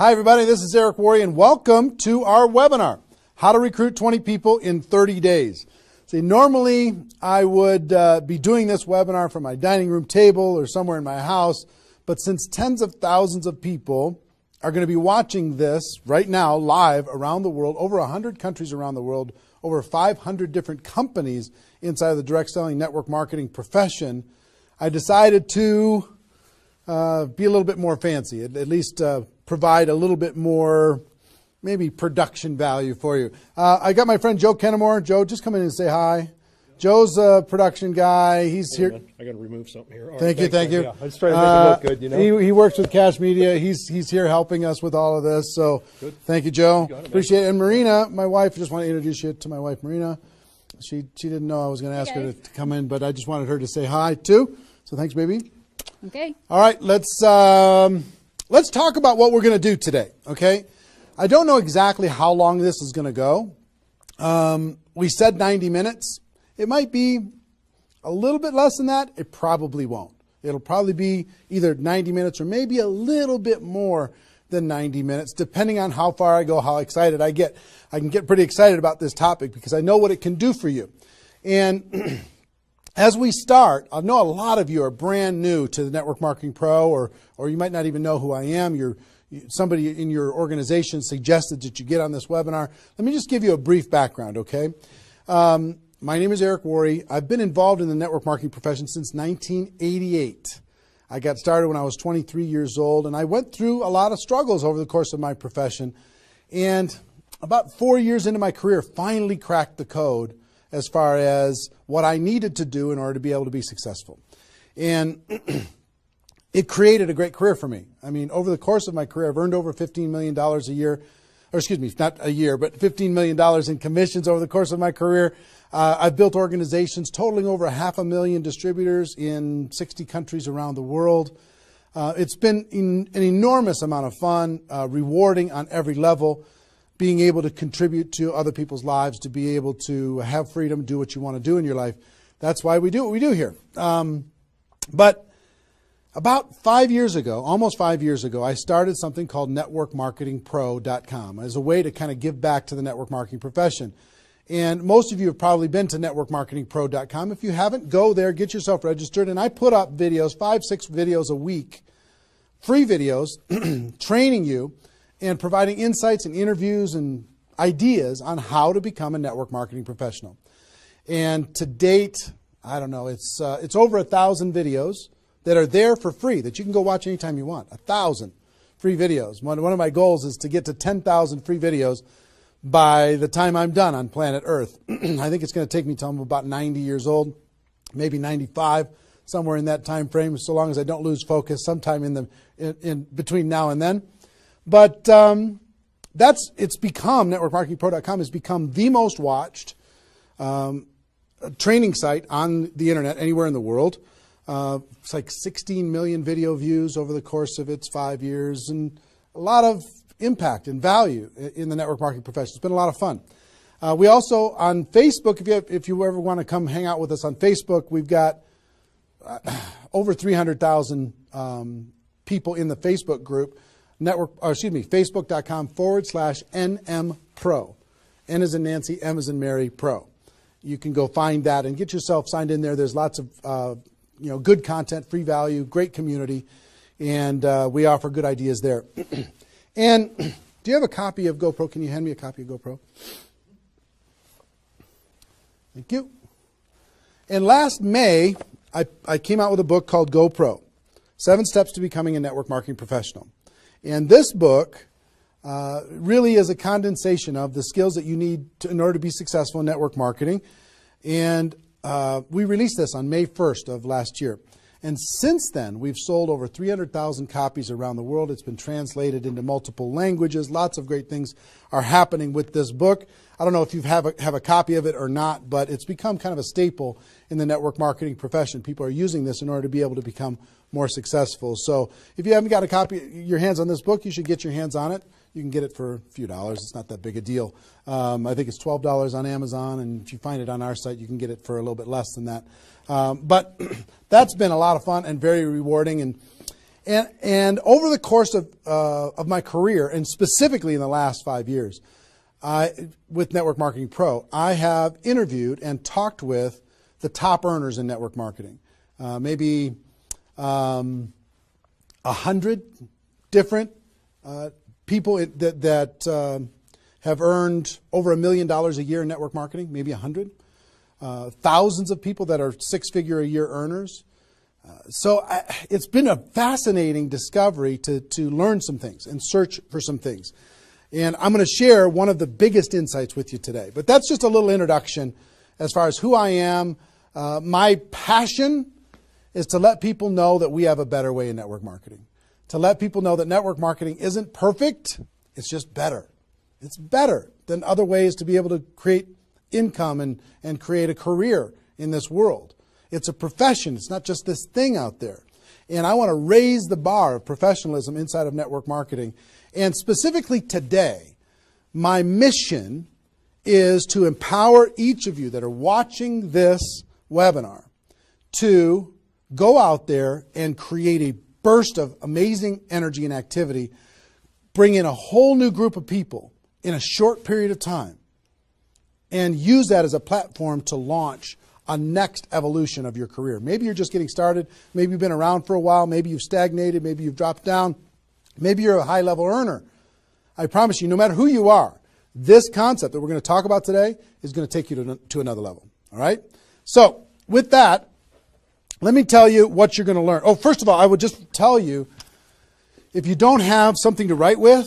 Hi everybody, this is Eric Worre and welcome to our webinar, How to Recruit 20 People in 30 Days. See, normally I would be doing this webinar from my dining room table or somewhere in my house, but since tens of thousands of people are going to be watching this right now live around the world, over 100 countries around the world, over 500 different companies inside of the direct selling network marketing profession, I decided to be a little bit more fancy, at least provide a little bit more maybe production value for you. I got my friend Joe Kennemore. Joe, just come in and say hi. Joe's a production guy. He's here. Man. I got to remove something here. Thank you. Yeah, I was trying to make it look good, you know. He works with Cash Media. He's here helping us with all of this. So good. Thank you, Joe. You Appreciate it. And Marina, my wife, just want to introduce you to my wife, Marina. She didn't know I was going to ask her to come in, but I just wanted her to say hi too. So thanks, baby. Okay. All right, let's talk about what we're going to do today, okay? I don't know exactly how long this is going to go. We said 90 minutes. It might be a little bit less than that. It probably won't. It'll probably be either 90 minutes or maybe a little bit more than 90 minutes, depending on how far I go, how excited I get. I can get pretty excited about this topic because I know what it can do for you. And as we start, I know a lot of you are brand new to the Network Marketing Pro, or you might not even know who I am. Somebody in your organization suggested that you get on this webinar. Let me just give you a brief background, okay? My name is Eric Worre. I've been involved in the network marketing profession since 1988. I got started when I was 23 years old, and I went through a lot of struggles over the course of my profession. And about 4 years into my career, finally cracked the code as far as what I needed to do in order to be able to be successful. And it created a great career for me. I mean, over the course of my career, I've earned over $15 million a year, or excuse me, not a year, but $15 million in commissions over the course of my career. I've built organizations totaling over 500,000 distributors in 60 countries around the world. It's been an enormous amount of fun, rewarding on every level, being able to contribute to other people's lives, to be able to have freedom, do what you want to do in your life. That's why we do what we do here. But about 5 years ago, almost 5 years ago, I started something called networkmarketingpro.com as a way to kind of give back to the network marketing profession. And most of you have probably been to networkmarketingpro.com. If you haven't, go there, get yourself registered. And I put up videos, 5-6 videos a week, free videos, training you and providing insights and interviews and ideas on how to become a network marketing professional. And to date, I don't know, it's over 1,000 videos that are there for free that you can go watch anytime you want. 1,000 free videos. One of my goals is to get to 10,000 free videos by the time I'm done on planet Earth. I think it's going to take me till I'm about 90 years old, maybe 95, somewhere in that time frame, so long as I don't lose focus sometime in between now and then. But it's become, networkmarketingpro.com has become the most watched training site on the internet anywhere in the world. It's like 16 million video views over the course of its 5 years, and a lot of impact and value in the network marketing profession. It's been a lot of fun. We also, on Facebook, if you ever want to come hang out with us on Facebook, we've got over 300,000 people in the Facebook group, facebook.com/NMPro. N as in Nancy, M as in Mary, Pro. You can go find that and get yourself signed in there. There's lots of good content, free value, great community, and we offer good ideas there. And do you have a copy of GoPro? Can you hand me a copy of GoPro? Thank you. And last May, I came out with a book called GoPro, 7 Steps to Becoming a Network Marketing Professional. And this book really is a condensation of the skills that you need in order to be successful in network marketing. And we released this on May 1st of last year. And since then, we've sold over 300,000 copies around the world. It's been translated into multiple languages. Lots of great things are happening with this book. I don't know if you have a copy of it or not, but it's become kind of a staple in the network marketing profession. People are using this in order to be able to become more successful. So if you haven't got a copy, your hands on this book, you should get your hands on it. You can get it for a few dollars. It's not that big a deal. I think it's $12 on Amazon, and if you find it on our site, you can get it for a little bit less than that. But that's been a lot of fun and very rewarding. And over the course of my career, and specifically in the last 5 years, with Network Marketing Pro, I have interviewed and talked with the top earners in network marketing. Maybe 100 different people that have earned over $1 million a year in network marketing, maybe 100. Thousands of people that are six-figure-a-year earners. So it's been a fascinating discovery to learn some things and search for some things. And I'm going to share one of the biggest insights with you today. But that's just a little introduction as far as who I am. My passion is to let people know that we have a better way in network marketing. To let people know that network marketing isn't perfect, it's just better. It's better than other ways to be able to create income and create a career in this world. It's a profession. It's not just this thing out there. And I want to raise the bar of professionalism inside of network marketing. And specifically today, my mission is to empower each of you that are watching this webinar to go out there and create a burst of amazing energy and activity, bring in a whole new group of people in a short period of time, and use that as a platform to launch a next evolution of your career. Maybe you're just getting started. Maybe you've been around for a while. Maybe you've stagnated. Maybe you've dropped down. Maybe you're a high-level earner. I promise you, no matter who you are, this concept that we're going to talk about today is going to take you to another level. All right? So with that, let me tell you what you're going to learn. Oh, first of all, I would just tell you, if you don't have something to write with,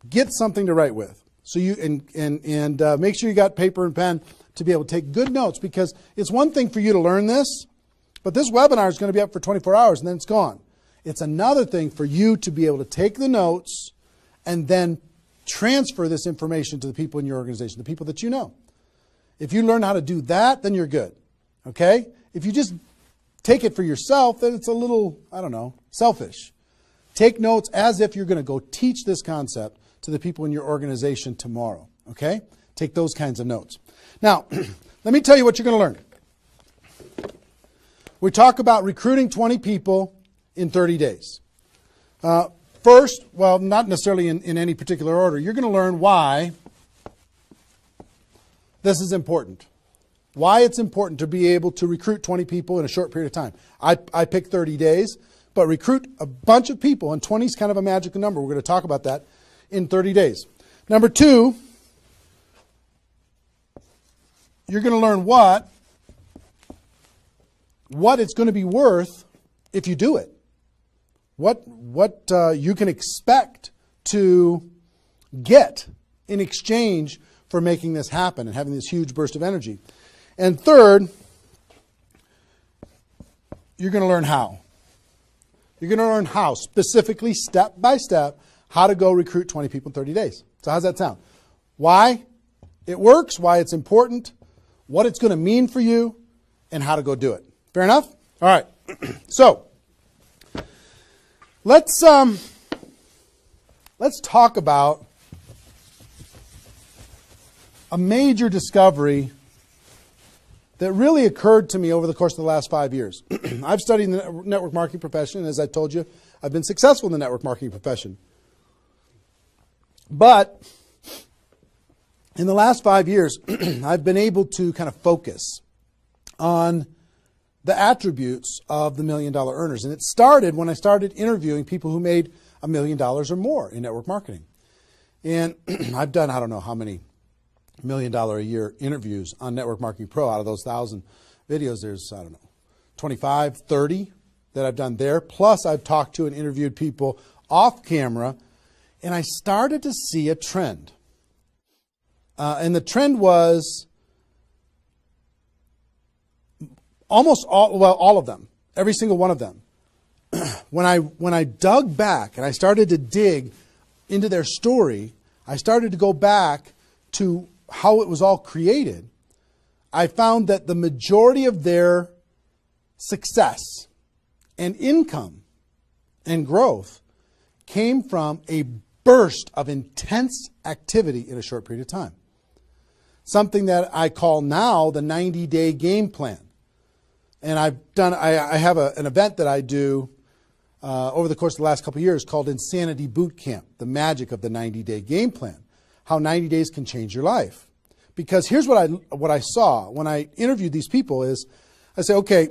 get something to write with. So you and make sure you got paper and pen to be able to take good notes, because it's one thing for you to learn this, but this webinar is going to be up for 24 hours and then it's gone. It's another thing for you to be able to take the notes and then transfer this information to the people in your organization, the people that you know. If you learn how to do that, then you're good. Okay? If you just take it for yourself, then it's a little, I don't know, selfish. Take notes as if you're going to go teach this concept to the people in your organization tomorrow. Okay? Take those kinds of notes. Now, let me tell you what you're going to learn. We talk about recruiting 20 people in 30 days. First, well, not necessarily in any particular order, you're going to learn why this is important. Why it's important to be able to recruit 20 people in a short period of time. I picked 30 days, but recruit a bunch of people, and 20 is kind of a magical number. We're going to talk about that in 30 days. Number two, you're going to learn what it's going to be worth if you do it. What you can expect to get in exchange for making this happen and having this huge burst of energy. And third, you're going to learn how. You're going to learn how, specifically, step by step, how to go recruit 20 people in 30 days. So how's that sound? Why it works, why it's important, what it's going to mean for you, and how to go do it. Fair enough? All right. So let's talk about a major discovery that really occurred to me over the course of the last 5 years. I've studied the network marketing profession, and as I told you, I've been successful in the network marketing profession. But in the last 5 years, I've been able to kind of focus on the attributes of the $1 million earners. And it started when I started interviewing people who made $1 million or more in network marketing. And I've done, I don't know how many $1 million a year interviews on Network Marketing Pro. Out of those 1,000 videos, there's, I don't know, 25, 30 that I've done there. Plus, I've talked to and interviewed people off camera, and I started to see a trend. And the trend was almost all of them, every single one of them. When I dug back and I started to dig into their story, I started to go back to how it was all created. I found that the majority of their success and income and growth came from a burst of intense activity in a short period of time. Something that I call now the 90-day game plan. And I have an event that I do over the course of the last couple of years called Insanity Boot Camp, the magic of the 90-day game plan, how 90 days can change your life. Because here's what I saw when I interviewed these people is, I say, okay,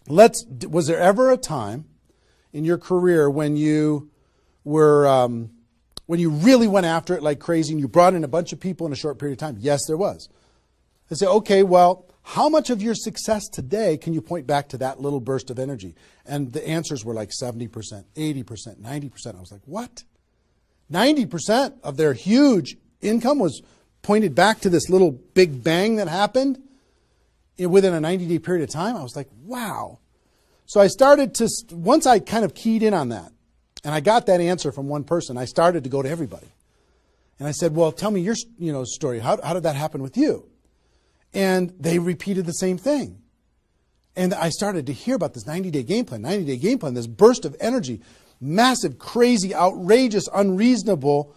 was there ever a time in your career when you were, when you really went after it like crazy and you brought in a bunch of people in a short period of time? Yes, there was. I say, okay, well, how much of your success today can you point back to that little burst of energy? And the answers were like 70%, 80%, 90%. I was like, what? 90% of their huge income was pointed back to this little big bang that happened within a 90-day period of time. I was like, wow. So I started to, once I kind of keyed in on that, and I got that answer from one person, I started to go to everybody. And I said, well, tell me your story. How did that happen with you? And they repeated the same thing. And I started to hear about this 90-day game plan, this burst of energy, massive, crazy, outrageous, unreasonable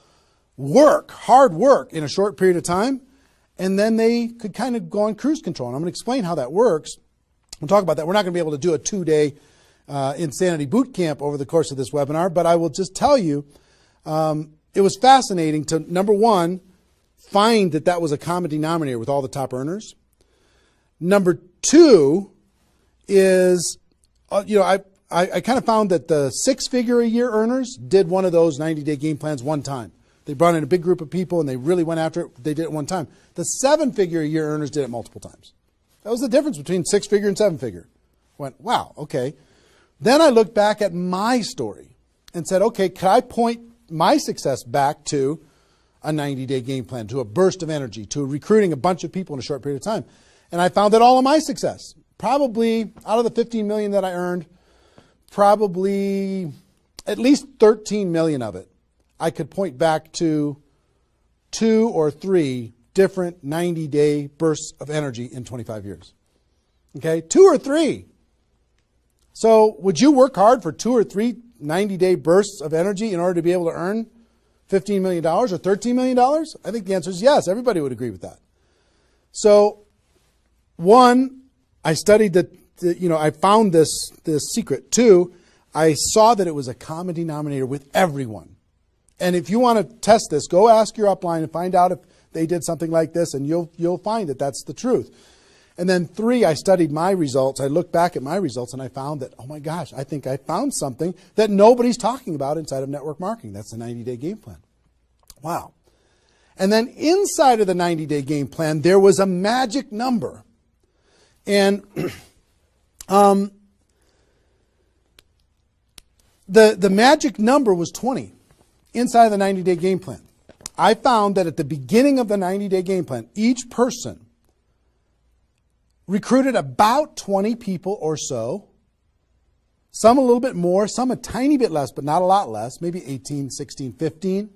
work, hard work in a short period of time. And then they could kind of go on cruise control. And I'm going to explain how that works. We'll talk about that. We're not going to be able to do a 2-day Insanity Boot Camp over the course of this webinar, but I will just tell you, it was fascinating to, number one, find that was a common denominator with all the top earners. Number two is, I kind of found that the 6-figure-a-year earners did one of those 90-day game plans one time. They brought in a big group of people and they really went after it. They did it one time. The 7-figure-a-year earners did it multiple times. That was the difference between 6-figure and 7-figure. Went, wow, okay. Then I looked back at my story and said, okay, can I point my success back to a 90-day game plan, to a burst of energy, to recruiting a bunch of people in a short period of time? And I found that all of my success, probably out of the 15 million that I earned, probably at least 13 million of it, I could point back to 2 or 3 different 90-day bursts of energy in 25 years. Okay, 2 or 3. So would you work hard for 2 or 3 90-day bursts of energy in order to be able to earn $15 million or $13 million? I think the answer is yes. Everybody would agree with that. So, one, I studied I found this secret. 2, I saw that it was a common denominator with everyone. And if you want to test this, go ask your upline and find out if they did something like this, and you'll find that that's the truth. And then 3, I studied my results. I looked back at my results and I found that, oh my gosh, I think I found something that nobody's talking about inside of network marketing. That's the 90-day game plan. Wow. And then inside of the 90-day game plan, there was a magic number. And the magic number was 20 inside of the 90-day game plan. I found that at the beginning of the 90-day game plan, each person recruited about 20 people or so, some a little bit more, some a tiny bit less, but not a lot less, maybe 18, 16, 15.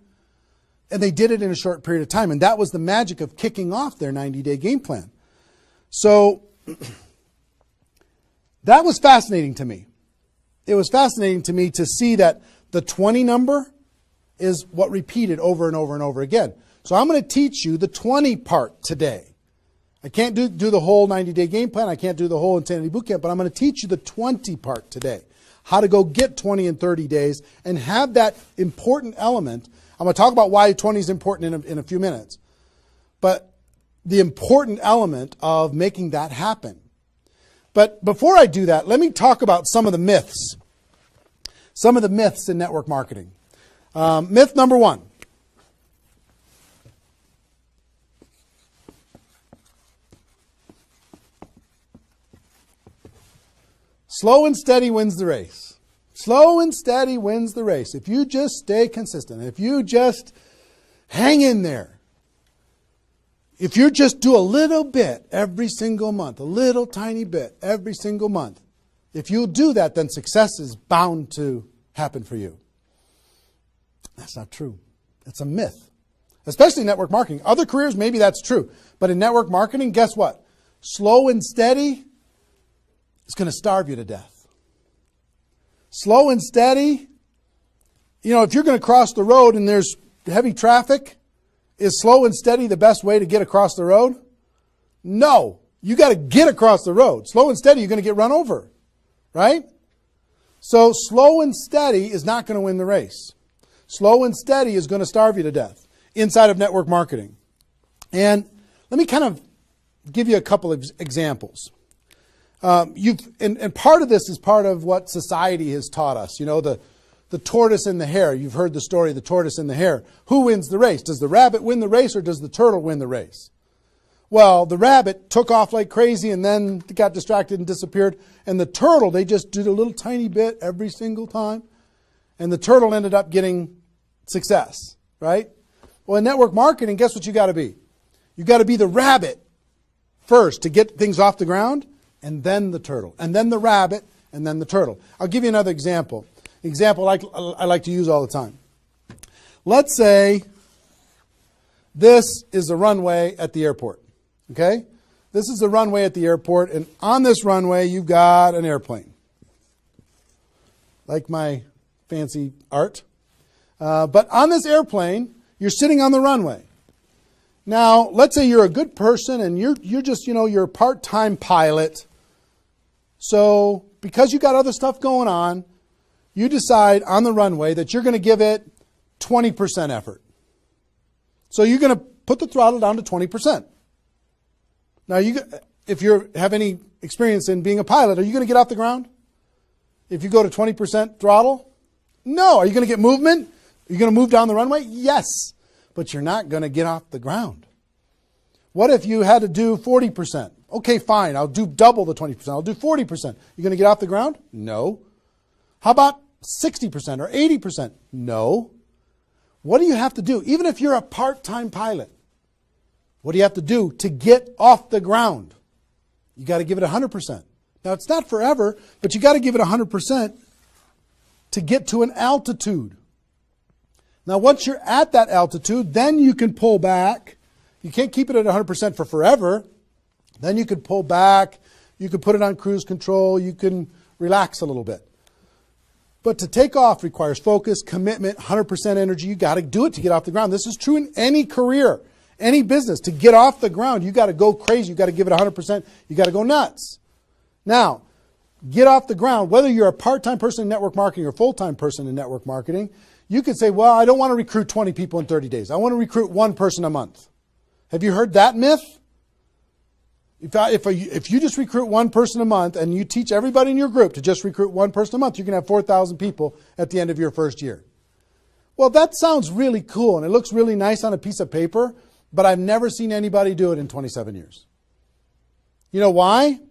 And they did it in a short period of time. And that was the magic of kicking off their 90-day game plan. So that was fascinating to me. It was fascinating to me to see that the 20 number is what repeated over and over and over again. So I'm going to teach you the 20 part today. I can't do the whole 90-day game plan. I can't do the whole Insanity Bootcamp, but I'm going to teach you the 20 part today. How to go get 20 in 30 days and have that important element. I'm going to talk about why 20 is important in a few minutes. But the important element of making that happen. But before I do that, let me talk about some of the myths. Some of the myths in network marketing. Myth number 1. Slow and steady wins the race. Slow and steady wins the race. If you just stay consistent, if you just hang in there, if you just do a little bit every single month, a little tiny bit every single month, if you do that, then success is bound to happen for you. That's not true. It's a myth, especially in network marketing. Other careers, maybe that's true. But in network marketing, guess what? Slow and steady is going to starve you to death. Slow and steady, if you're going to cross the road and there's heavy traffic, is slow and steady the best way to get across the road? No. You got to get across the road. Slow and steady, you're going to get run over, right? So slow and steady is not going to win the race. Slow and steady is going to starve you to death inside of network marketing. And let me kind of give you a couple of examples. And part of this is part of what society has taught us. You know, the tortoise and the hare. You've heard the story of the tortoise and the hare. Who wins the race? Does the rabbit win the race or does the turtle win the race? Well, the rabbit took off like crazy and then got distracted and disappeared. And the turtle, they just did a little tiny bit every single time. And the turtle ended up getting success, right? Well, in network marketing, guess what you got to be? You got to be the rabbit first to get things off the ground, and then the turtle, and then the rabbit, and then the turtle. I'll give you another example. Example I like to use all the time. Let's say this is the runway at the airport. Okay? This is the runway at the airport, and on this runway you've got an airplane. Like my fancy art. But on this airplane, you're sitting on the runway. Now, let's say you're a good person and you're just, you're a part-time pilot. So because you got other stuff going on, you decide on the runway that you're going to give it 20% effort. So you're going to put the throttle down to 20%. Now, if you have any experience in being a pilot, are you going to get off the ground? If you go to 20% throttle? No. Are you going to get movement? Are you going to move down the runway? Yes. But you're not going to get off the ground. What if you had to do 40%? Okay, fine. I'll do double the 20%. I'll do 40%. You going to get off the ground? No. How about 60% or 80%? No. What do you have to do? Even if you're a part-time pilot, what do you have to do to get off the ground? You got to give it 100%. Now, it's not forever, but you got to give it 100% to get to an altitude. Now, once you're at that altitude, then you can pull back. You can't keep it at 100% for forever. Then you could pull back. You could put it on cruise control. You can relax a little bit. But to take off requires focus, commitment, 100% energy. You got to do it to get off the ground. This is true in any career, any business. To get off the ground, you got to go crazy. You got to give it 100%. You got to go nuts. Now, get off the ground. Whether you're a part-time person in network marketing or full-time person in network marketing, you could say, well, I don't want to recruit 20 people in 30 days. I want to recruit one person a month. Have you heard that myth? If you just recruit one person a month and you teach everybody in your group to just recruit one person a month, you can have 4,000 people at the end of your first year. Well, that sounds really cool and it looks really nice on a piece of paper, but I've never seen anybody do it in 27 years. You know why?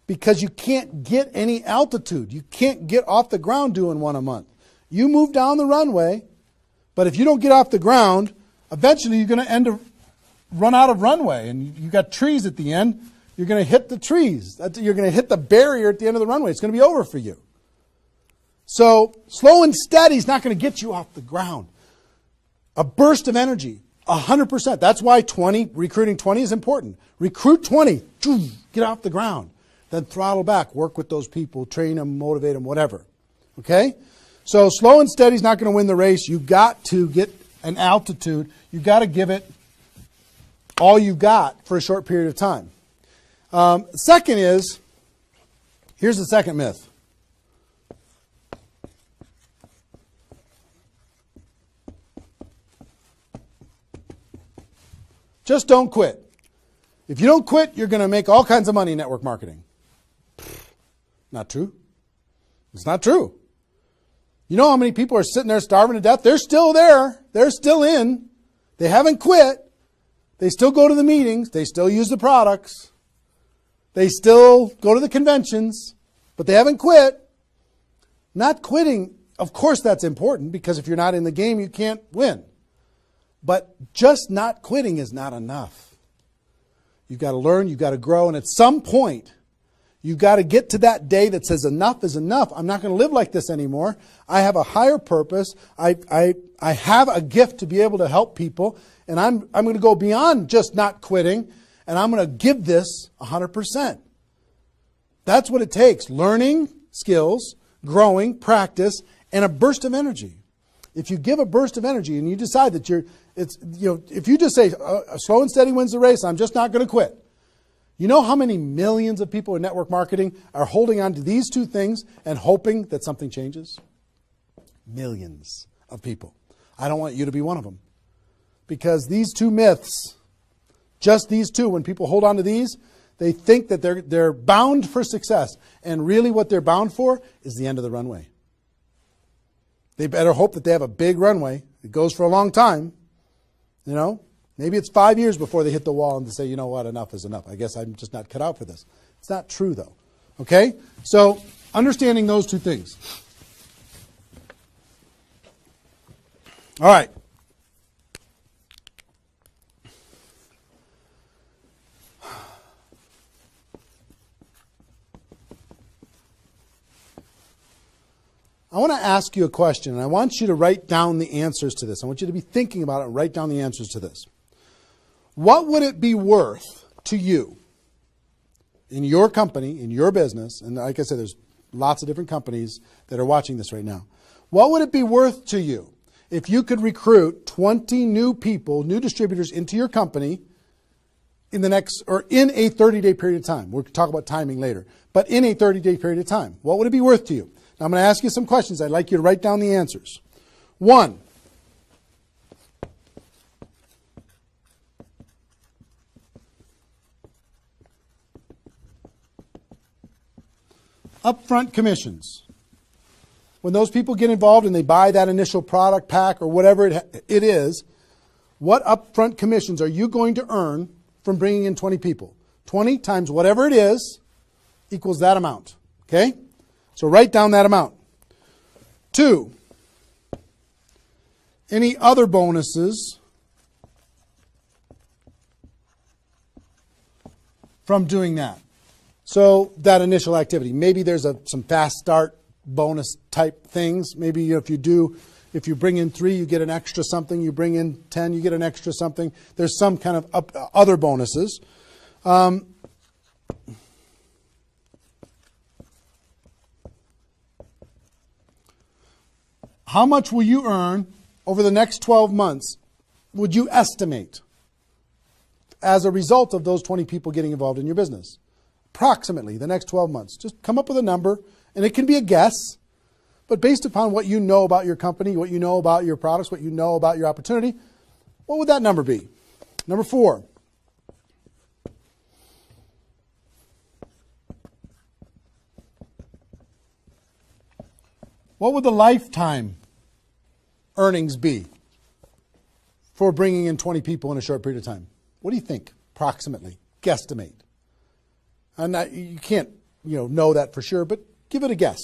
Because you can't get any altitude. You can't get off the ground doing one a month. You move down the runway, but if you don't get off the ground, eventually you're going to run out of runway, and you got trees at the end. You're going to hit the trees. You're going to hit the barrier at the end of the runway. It's going to be over for you. So slow and steady is not going to get you off the ground. A burst of energy, 100%. That's why recruiting 20 is important. Recruit 20, get off the ground. Then throttle back, work with those people, train them, motivate them, whatever. Okay? So slow and steady is not going to win the race. You've got to get an altitude. You've got to give it all you've got for a short period of time. Second is, here's the second myth. Just don't quit. If you don't quit, you're going to make all kinds of money in network marketing. Not true. It's not true. You know how many people are sitting there starving to death? They're still there. They're still in. They haven't quit. They still go to the meetings. They still use the products. They still go to the conventions, but they haven't quit. Not quitting, of course that's important, because if you're not in the game, you can't win. But just not quitting is not enough. You've got to learn, you've got to grow, and at some point, you've got to get to that day that says enough is enough. I'm not going to live like this anymore. I have a higher purpose. I have a gift to be able to help people, and I'm going to go beyond just not quitting, and I'm going to give this 100%. That's what it takes. Learning skills, growing, practice, and a burst of energy. If you give a burst of energy and you decide that if you just say slow and steady wins the race, I'm just not going to quit. You know how many millions of people in network marketing are holding on to these two things and hoping that something changes? Millions of people. I don't want you to be one of them. Because these two myths, just these two, when people hold on to these, they think that they're bound for success. And really what they're bound for is the end of the runway. They better hope that they have a big runway. It goes for a long time. You know, maybe it's 5 years before they hit the wall and they say, you know what, enough is enough. I guess I'm just not cut out for this. It's not true, though. Okay? So understanding those two things. All right. I want to ask you a question, and I want you to write down the answers to this. I want you to be thinking about it and write down the answers to this. What would it be worth to you in your company, in your business, and like I said, there's lots of different companies that are watching this right now. What would it be worth to you if you could recruit 20 new people, new distributors into your company in the next, or in a 30-day period of time? We'll talk about timing later, but in a 30-day period of time. What would it be worth to you? Now, I'm going to ask you some questions. I'd like you to write down the answers. 1, upfront commissions. When those people get involved and they buy that initial product pack or whatever it is, what upfront commissions are you going to earn from bringing in 20 people? 20 times whatever it is equals that amount. Okay? So write down that amount. 2, any other bonuses from doing that? So that initial activity. Maybe there's some fast start bonus type things. Maybe if you bring in 3, you get an extra something. You bring in 10, you get an extra something. There's some kind of other bonuses. How much will you earn over the next 12 months, would you estimate, as a result of those 20 people getting involved in your business? Approximately the next 12 months. Just come up with a number, and it can be a guess, but based upon what you know about your company, what you know about your products, what you know about your opportunity, what would that number be? Number 4. What would the lifetime earnings be for bringing in 20 people in a short period of time? What do you think, approximately? Guesstimate. You can't know that for sure, but give it a guess.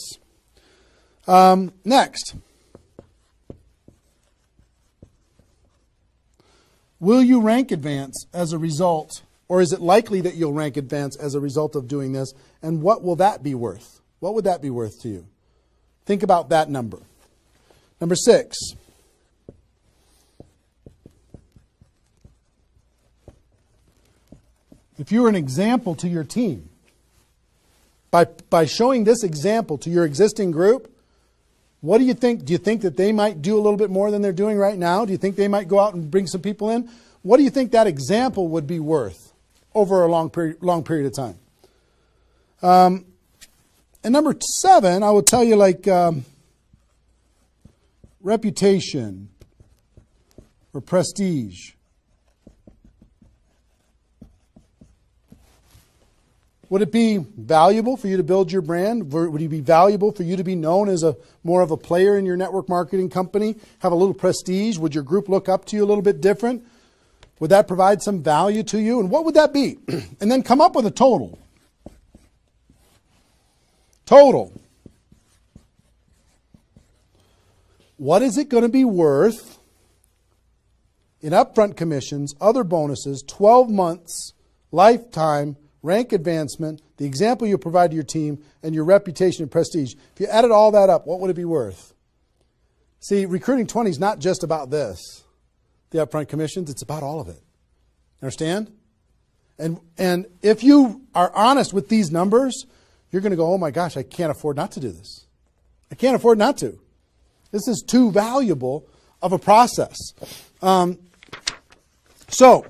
Next. Will you rank advance as a result, or is it likely that you'll rank advance as a result of doing this? And what will that be worth? What would that be worth to you? Think about that number. Number 6. If you were an example to your team, by showing this example to your existing group, what do you think? Do you think that they might do a little bit more than they're doing right now? Do you think they might go out and bring some people in? What do you think that example would be worth over a long period of time? And number 7, I will tell you, like reputation or prestige. Would it be valuable for you to build your brand? Would it be valuable for you to be known as more of a player in your network marketing company? Have a little prestige? Would your group look up to you a little bit different? Would that provide some value to you? And what would that be? And then come up with a total. Total. What is it going to be worth in upfront commissions, other bonuses, 12 months, lifetime, rank advancement, the example you provide to your team, and your reputation and prestige? If you added all that up, what would it be worth? See, recruiting 20 is not just about this, the upfront commissions. It's about all of it. Understand? And if you are honest with these numbers, you're going to go, oh my gosh, I can't afford not to do this. I can't afford not to. This is too valuable of a process. So,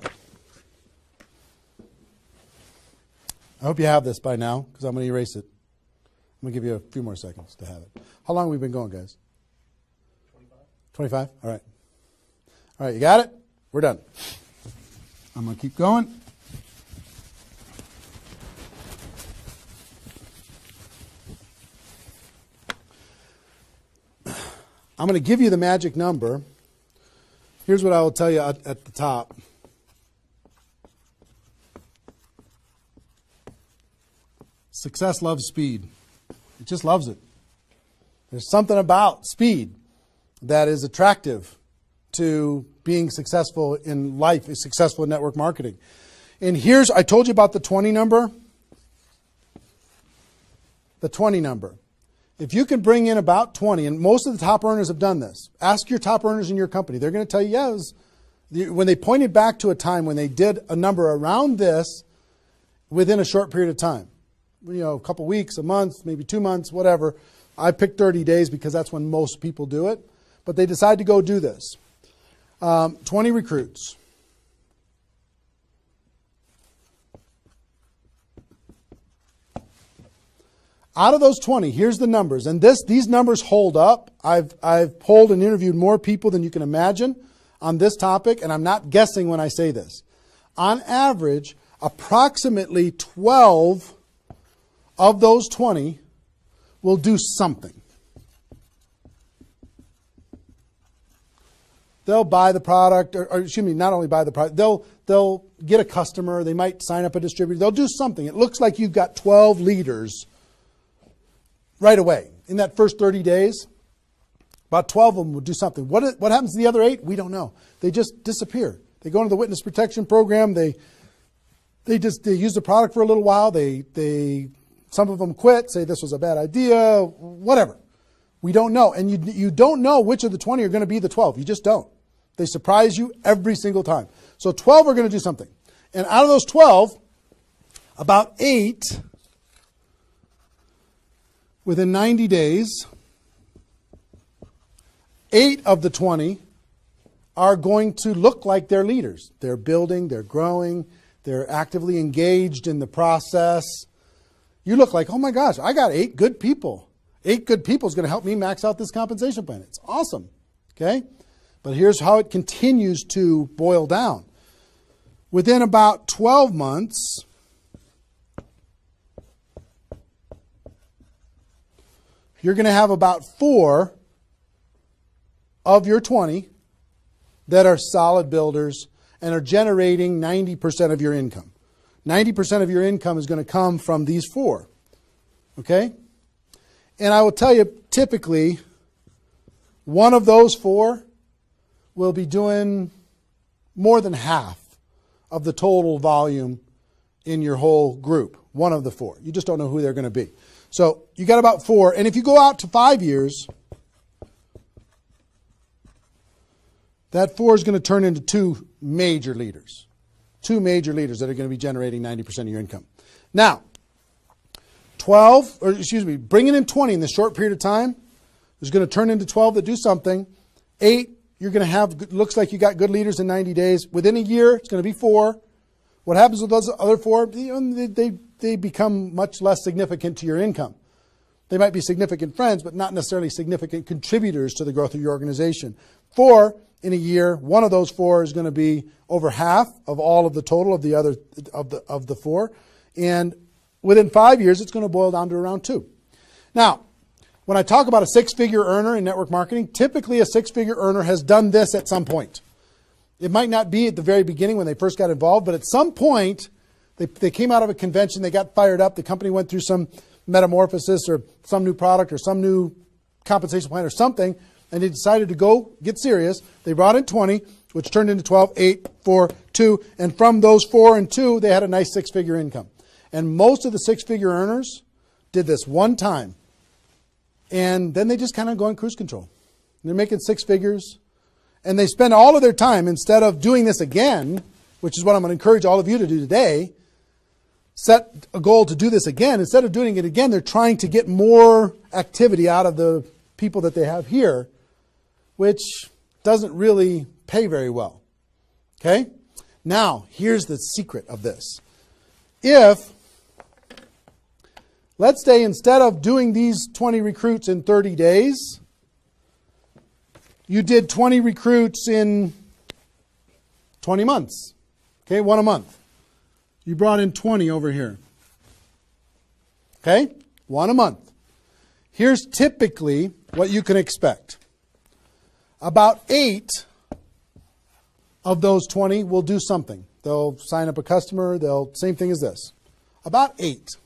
I hope you have this by now because I'm going to erase it. I'm going to give you a few more seconds to have it. How long have we been going, guys? 25? All right. All right, you got it? We're done. I'm going to keep going. I'm going to give you the magic number. Here's what I will tell you at the top. Success loves speed. It just loves it. There's something about speed that is attractive to being successful in life, successful in network marketing. And here's, I told you about the 20 number. The 20 number. If you can bring in about 20, and most of the top earners have done this. Ask your top earners in your company. They're going to tell you, yes. When they pointed back to a time when they did a number around this within a short period of time. You know, a couple weeks, a month, maybe 2 months, whatever. I picked 30 days because that's when most people do it. But they decide to go do this. 20 recruits. Out of those 20, here's the numbers. And these numbers hold up. I've polled and interviewed more people than you can imagine on this topic, and I'm not guessing when I say this. On average, approximately 12 of those 20 will do something. They'll buy the product, or excuse me, not only buy the product, they'll get a customer, they might sign up a distributor, they'll do something. It looks like you've got 12 leaders right away. In that first 30 days, about 12 of them will do something. What happens to the other 8? We don't know. They just disappear. They go into the witness protection program, they use the product for a little while, some of them quit, say this was a bad idea, whatever. We don't know. And you don't know which of the 20 are going to be the 12. You just don't. They surprise you every single time. So 12 are going to do something. And out of those 12, about 8, within 90 days, 8 of the 20 are going to look like they're leaders. They're building, they're growing, they're actively engaged in the process. You look like, oh my gosh, I got 8 good people. 8 good people is going to help me max out this compensation plan. It's awesome. Okay? But here's how it continues to boil down. Within about 12 months, you're going to have about 4 of your 20 that are solid builders and are generating 90% of your income. 90% of your income is going to come from these 4. Okay? And I will tell you, typically, one of those 4 will be doing more than half of the total volume in your whole group. One of the 4. You just don't know who they're going to be. So you got about 4. And if you go out to 5 years, that 4 is going to turn into 2 major leaders. 2 major leaders that are going to be generating 90% of your income. Now, bringing in 20 in this short period of time is going to turn into 12 that do something. 8, you're going to have, looks like you got good leaders in 90 days. Within a year, it's going to be 4. What happens with those other 4? They become much less significant to your income. They might be significant friends, but not necessarily significant contributors to the growth of your organization. 4 in a year, one of those 4 is going to be over half of all of the total of the other of the 4. And within 5 years, it's going to boil down to around 2. Now, when I talk about a 6-figure earner in network marketing, typically a 6-figure earner has done this at some point. It might not be at the very beginning when they first got involved, but at some point, they came out of a convention, they got fired up, the company went through some metamorphosis or some new product or some new compensation plan or something, and they decided to go get serious. They brought in 20, which turned into 12, 8, 4, 2, and from those 4 and 2, they had a nice 6-figure income. And most of the 6-figure earners did this one time, and then they just kind of go in cruise control. They're making 6 figures, and they spend all of their time, instead of doing this again, which is what I'm going to encourage all of you to do today, set a goal to do this again. Instead of doing it again, they're trying to get more activity out of the people that they have here, which doesn't really pay very well. Okay? Now, here's the secret of this. If let's say instead of doing these 20 recruits in 30 days, you did 20 recruits in 20 months. Okay, one a month. You brought in 20 over here. Okay, one a month. Here's typically what you can expect. About 8 of those 20 will do something. They'll sign up a customer. Same thing as this. About 8.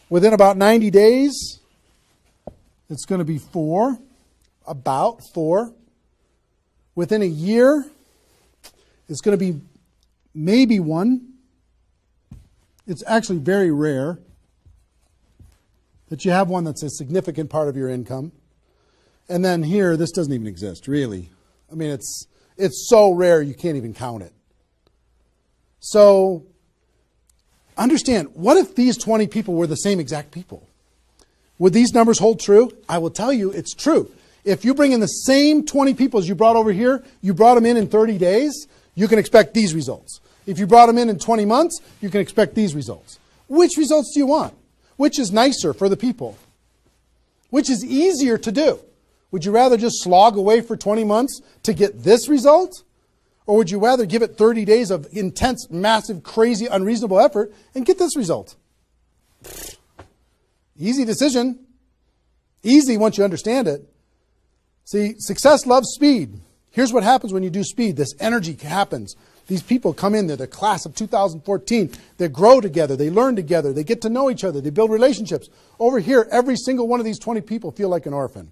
Within about 90 days, it's going to be 4. About 4. Within a year, it's going to be maybe 1. It's actually very rare that you have one that's a significant part of your income. And then here, this doesn't even exist, really. I mean, it's so rare you can't even count it. So understand, what if these 20 people were the same exact people? Would these numbers hold true? I will tell you it's true. If you bring in the same 20 people as you brought over here, you brought them in 30 days, you can expect these results. If you brought them in 20 months, you can expect these results. Which results do you want? Which is nicer for the people? Which is easier to do? Would you rather just slog away for 20 months to get this result? Or would you rather give it 30 days of intense, massive, crazy, unreasonable effort and get this result? Easy decision. Easy once you understand it. See, success loves speed. Here's what happens when you do speed. This energy happens. These people come in, they're the class of 2014. They grow together, they learn together, they get to know each other, they build relationships. Over here, every single one of these 20 people feel like an orphan.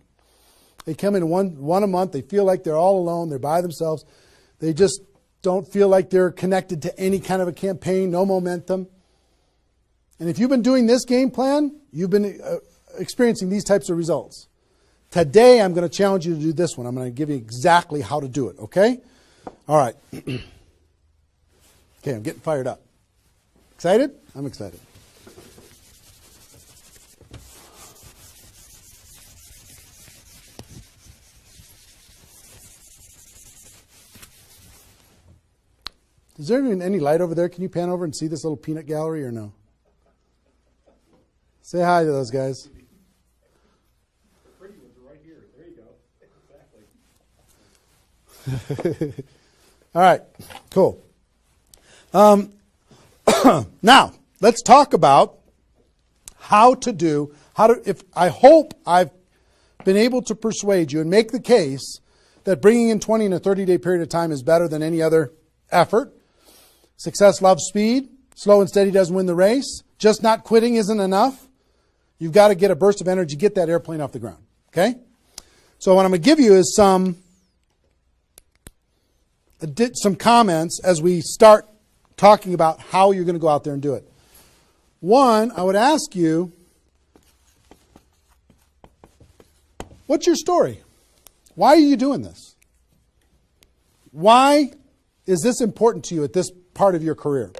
They come in one a month, they feel like they're all alone, they're by themselves. They just don't feel like they're connected to any kind of a campaign, no momentum. And if you've been doing this game plan, you've been experiencing these types of results. Today, I'm going to challenge you to do this one. I'm going to give you exactly how to do it, okay? All right. Okay, I'm getting fired up. Excited? I'm excited. Is there even any light over there? Can you pan over and see this little peanut gallery or no? Say hi to those guys. The pretty ones are right here. There you go. Exactly. All right, cool. Now, let's talk about I hope I've been able to persuade you and make the case that bringing in 20 in a 30-day period of time is better than any other effort. Success loves speed. Slow and steady doesn't win the race. Just not quitting isn't enough. You've got to get a burst of energy, get that airplane off the ground. Okay? So what I'm going to give you is some comments as we start talking about how you're going to go out there and do it. One, I would ask you, what's your story? Why are you doing this? Why is this important to you at this part of your career?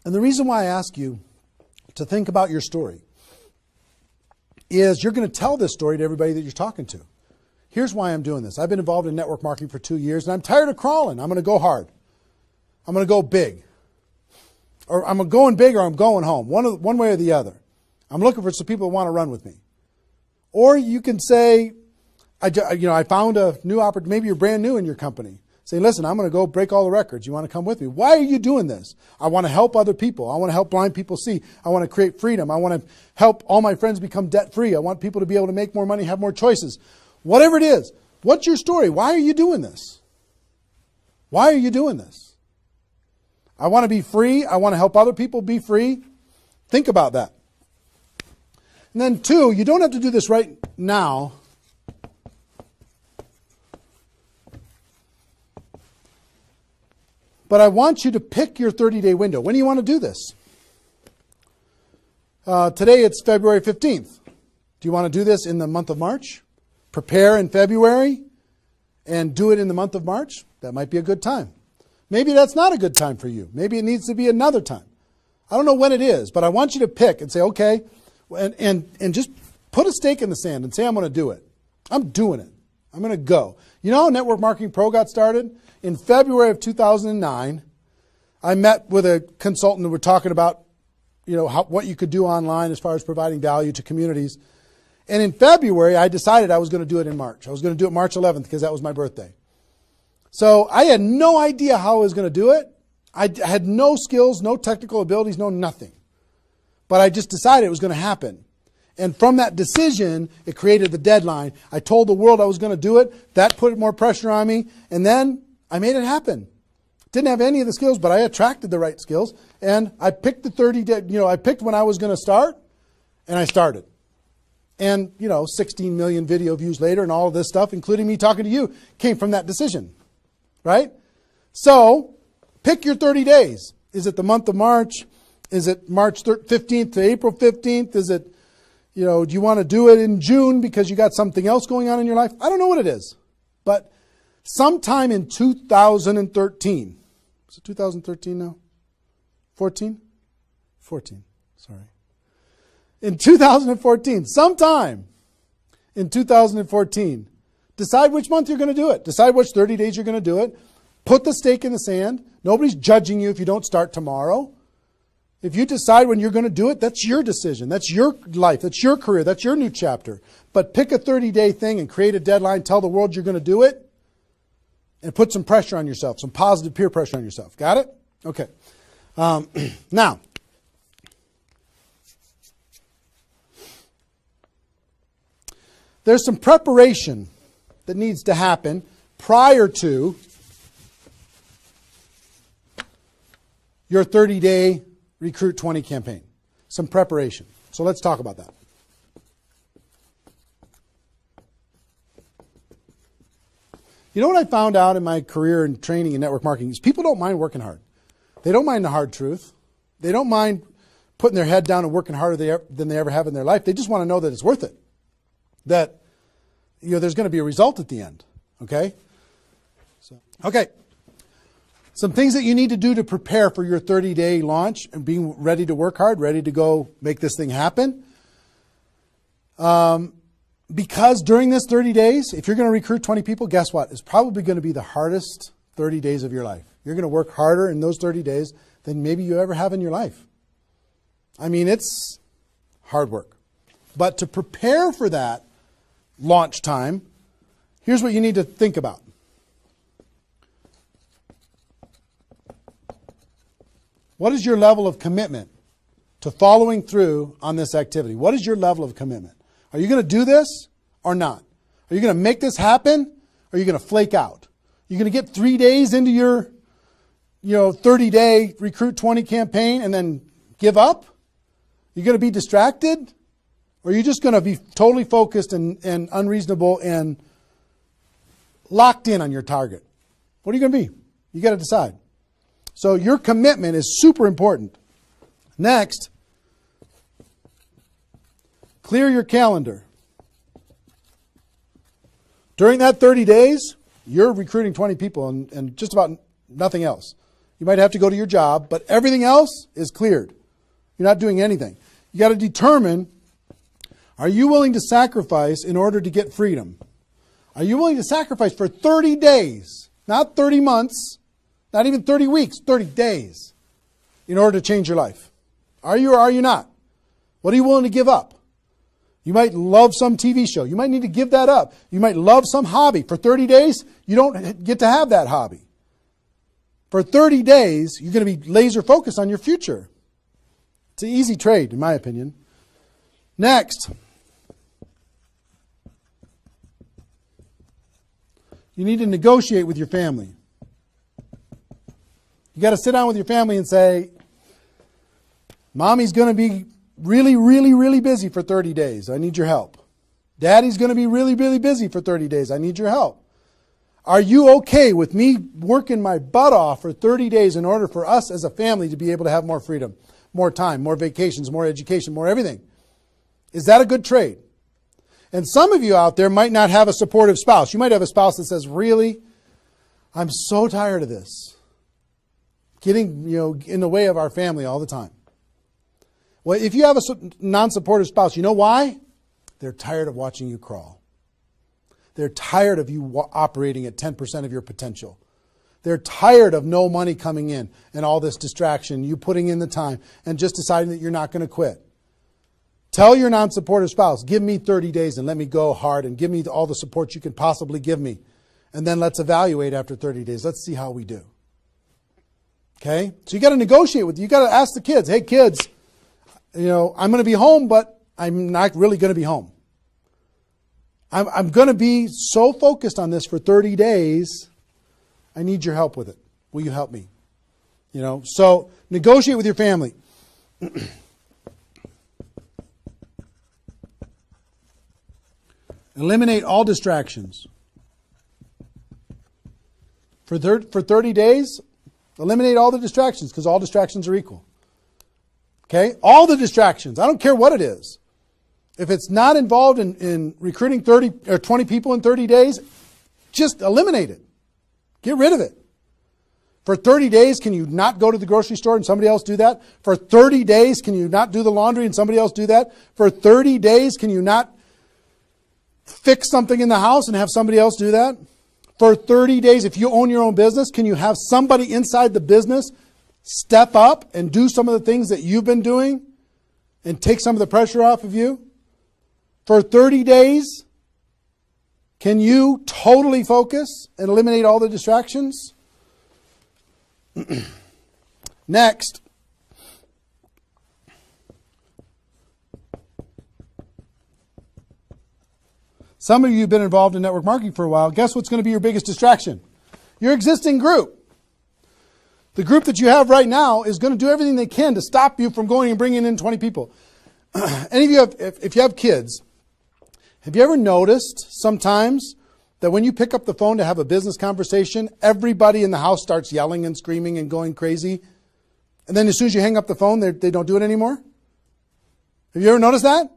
And the reason why I ask you to think about your story is you're going to tell this story to everybody that you're talking to. Here's why I'm doing this. I've been involved in network marketing for 2 years, and I'm tired of crawling. I'm going to go hard. I'm going to go big. Or I'm going big or I'm going home, one way or the other. I'm looking for some people that want to run with me. Or you can say, I found a new opportunity. Maybe you're brand new in your company. Say, listen, I'm going to go break all the records. You want to come with me? Why are you doing this? I want to help other people. I want to help blind people see. I want to create freedom. I want to help all my friends become debt-free. I want people to be able to make more money, have more choices. Whatever it is, what's your story? Why are you doing this? Why are you doing this? I want to be free. I want to help other people be free. Think about that. And then 2, you don't have to do this right now. But I want you to pick your 30-day window. When do you want to do this? Today it's February 15th. Do you want to do this in the month of March? Prepare in February and do it in the month of March? That might be a good time. Maybe that's not a good time for you. Maybe it needs to be another time. I don't know when it is, but I want you to pick and say, okay, and just put a stake in the sand and say, I'm going to do it. I'm doing it. I'm going to go. You know how Network Marketing Pro got started? In February of 2009, I met with a consultant and we're talking about what you could do online as far as providing value to communities. And in February, I decided I was going to do it in March. I was going to do it March 11th because that was my birthday. So I had no idea how I was going to do it. I had no skills, no technical abilities, no nothing. But I just decided it was going to happen. And from that decision, it created the deadline. I told the world I was going to do it. That put more pressure on me. And then I made it happen. Didn't have any of the skills, but I attracted the right skills. And I picked the 30 day, I picked when I was going to start, and I started. And, 16 million video views later and all of this stuff, including me talking to you, came from that decision. Right? So, pick your 30 days. Is it the month of March? Is it March 15th to April 15th? Is it, do you want to do it in June because you got something else going on in your life? I don't know what it is. But sometime in 2013, is it 2013 now? 14? 14, sorry. In 2014, sometime in 2014, decide which month you're going to do it. Decide which 30 days you're going to do it. Put the stake in the sand. Nobody's judging you if you don't start tomorrow. If you decide when you're going to do it, that's your decision. That's your life. That's your career. That's your new chapter. But pick a 30-day thing and create a deadline. Tell the world you're going to do it. And put some pressure on yourself, some positive peer pressure on yourself. Got it? Okay. Now, there's some preparation that needs to happen prior to your 30-day Recruit 20 campaign. Some preparation. So let's talk about that. You know what I found out in my career in training and network marketing is people don't mind working hard. They don't mind the hard truth. They don't mind putting their head down and working harder than they ever have in their life. They just want to know that it's worth it. That there's going to be a result at the end. Okay? Okay. Some things that you need to do to prepare for your 30-day launch and being ready to work hard, ready to go make this thing happen. Because during this 30 days, if you're going to recruit 20 people, guess what? It's probably going to be the hardest 30 days of your life. You're going to work harder in those 30 days than maybe you ever have in your life. I mean, it's hard work. But to prepare for that launch time, here's what you need to think about. What is your level of commitment to following through on this activity? What is your level of commitment? Are you going to do this or not? Are you going to make this happen or are you going to flake out? You're going to get 3 days into your 30-day Recruit 20 campaign and then give up? You're going to be distracted? Or are you just going to be totally focused and unreasonable and locked in on your target? What are you going to be? You got to decide. So your commitment is super important. Next, clear your calendar. During that 30 days, you're recruiting 20 people and just about nothing else. You might have to go to your job, but everything else is cleared. You're not doing anything. You got to determine, are you willing to sacrifice in order to get freedom? Are you willing to sacrifice for 30 days, not 30 months, not even 30 weeks, 30 days in order to change your life? Are you or are you not? What are you willing to give up? You might love some TV show. You might need to give that up. You might love some hobby. For 30 days, you don't get to have that hobby. For 30 days, you're going to be laser focused on your future. It's an easy trade, in my opinion. Next, you need to negotiate with your family. You got to sit down with your family and say, Mommy's going to be really, really, really busy for 30 days. I need your help. Daddy's going to be really, really busy for 30 days. I need your help. Are you okay with me working my butt off for 30 days in order for us as a family to be able to have more freedom, more time, more vacations, more education, more everything? Is that a good trade? And some of you out there might not have a supportive spouse. You might have a spouse that says, really, I'm so tired of this. Getting, in the way of our family all the time. Well, if you have a non-supportive spouse, you know why? They're tired of watching you crawl. They're tired of you operating at 10% of your potential. They're tired of no money coming in and all this distraction, you putting in the time and just deciding that you're not going to quit. Tell your non-supportive spouse, give me 30 days and let me go hard and give me all the support you can possibly give me. And then let's evaluate after 30 days. Let's see how we do. Okay? So you got to negotiate with, you got to ask the kids, hey kids, I'm going to be home, but I'm not really going to be home. I'm going to be so focused on this for 30 days. I need your help with it. Will you help me? So negotiate with your family. Eliminate all distractions. For 30 days, eliminate all the distractions because all distractions are equal. Okay? All the distractions. I don't care what it is. If it's not involved in recruiting 30 or 20 people in 30 days, just eliminate it. Get rid of it. For 30 days, can you not go to the grocery store and somebody else do that? For 30 days, can you not do the laundry and somebody else do that? For 30 days, can you not fix something in the house and have somebody else do that? For 30 days, if you own your own business, can you have somebody inside the business step up and do some of the things that you've been doing and take some of the pressure off of you? For 30 days, can you totally focus and eliminate all the distractions? Next. Some of you have been involved in network marketing for a while. Guess what's going to be your biggest distraction? Your existing group. The group that you have right now is going to do everything they can to stop you from going and bringing in 20 people. Any of you, if you have kids, have you ever noticed sometimes that when you pick up the phone to have a business conversation, everybody in the house starts yelling and screaming and going crazy? And then as soon as you hang up the phone, they don't do it anymore? Have you ever noticed that?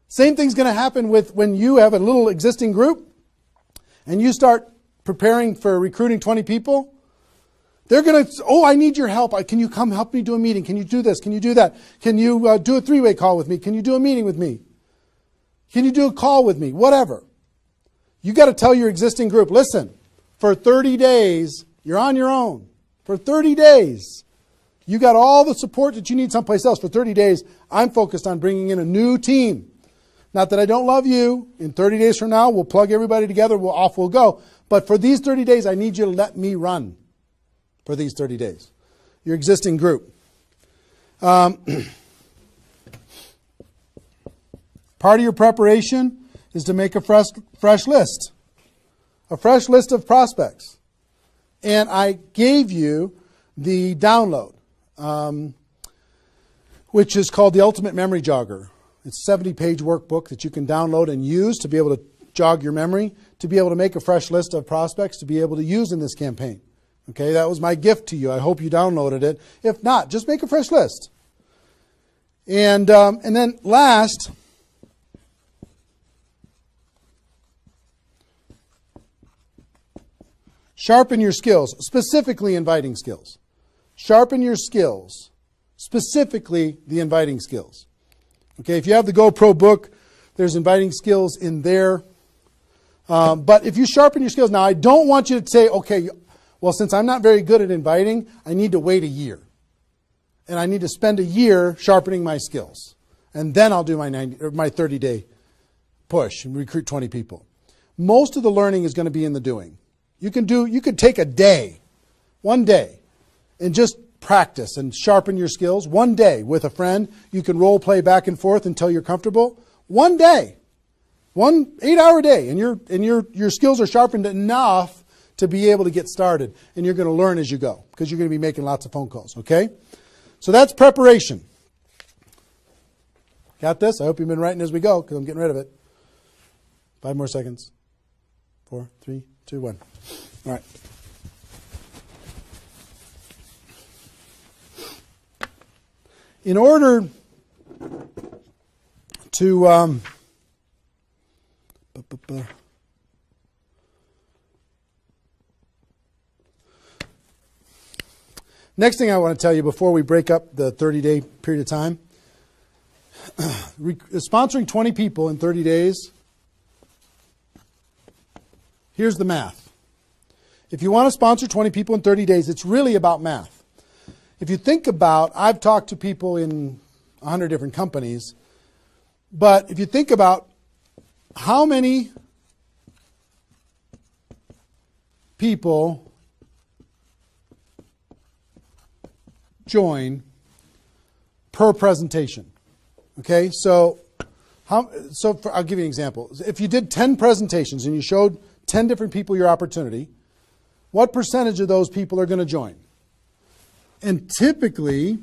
Same thing's going to happen with when you have a little existing group and you start preparing for recruiting 20 people. They're going to, I need your help. Can you come help me do a meeting? Can you do this? Can you do that? Can you do a three-way call with me? Can you do a meeting with me? Can you do a call with me? Whatever. You got to tell your existing group, listen, for 30 days, you're on your own. For 30 days, you got all the support that you need someplace else. For 30 days, I'm focused on bringing in a new team. Not that I don't love you. In 30 days from now, we'll plug everybody together. Off we'll go. But for these 30 days, I need you to let me run for these 30 days. Your existing group. Part of your preparation is to make a fresh list. A fresh list of prospects. And I gave you the download, which is called the Ultimate Memory Jogger. It's a 70-page workbook that you can download and use to be able to jog your memory, to be able to make a fresh list of prospects to be able to use in this campaign. Okay, that was my gift to you. I hope you downloaded it. If not, just make a fresh list. And then last, sharpen your skills, specifically inviting skills. Sharpen your skills, specifically the inviting skills. Okay, if you have the GoPro book, there's inviting skills in there. But if you sharpen your skills, now I don't want you to say, okay, well, since I'm not very good at inviting, I need to wait a year. And I need to spend a year sharpening my skills. And then I'll do my 30-day push and recruit 20 people. Most of the learning is going to be in the doing. You could take a day, one day, and just practice and sharpen your skills. One day with a friend, you can role play back and forth until you're comfortable. One day, 1 8-hour day, and your skills are sharpened enough to be able to get started. And you're going to learn as you go because you're going to be making lots of phone calls. Okay, so that's preparation. Got this? I hope you've been writing as we go because I'm getting rid of it. 5 more seconds. 4, 3, 2, 1. All right. In order to next thing I want to tell you before we break up the 30-day period of time, sponsoring 20 people in 30 days, here's the math. If you want to sponsor 20 people in 30 days, it's really about math. If you think about, I've talked to people in 100 different companies, but if you think about how many people join per presentation. Okay, so I'll give you an example. If you did 10 presentations and you showed 10 different people your opportunity, what percentage of those people are going to join? And typically,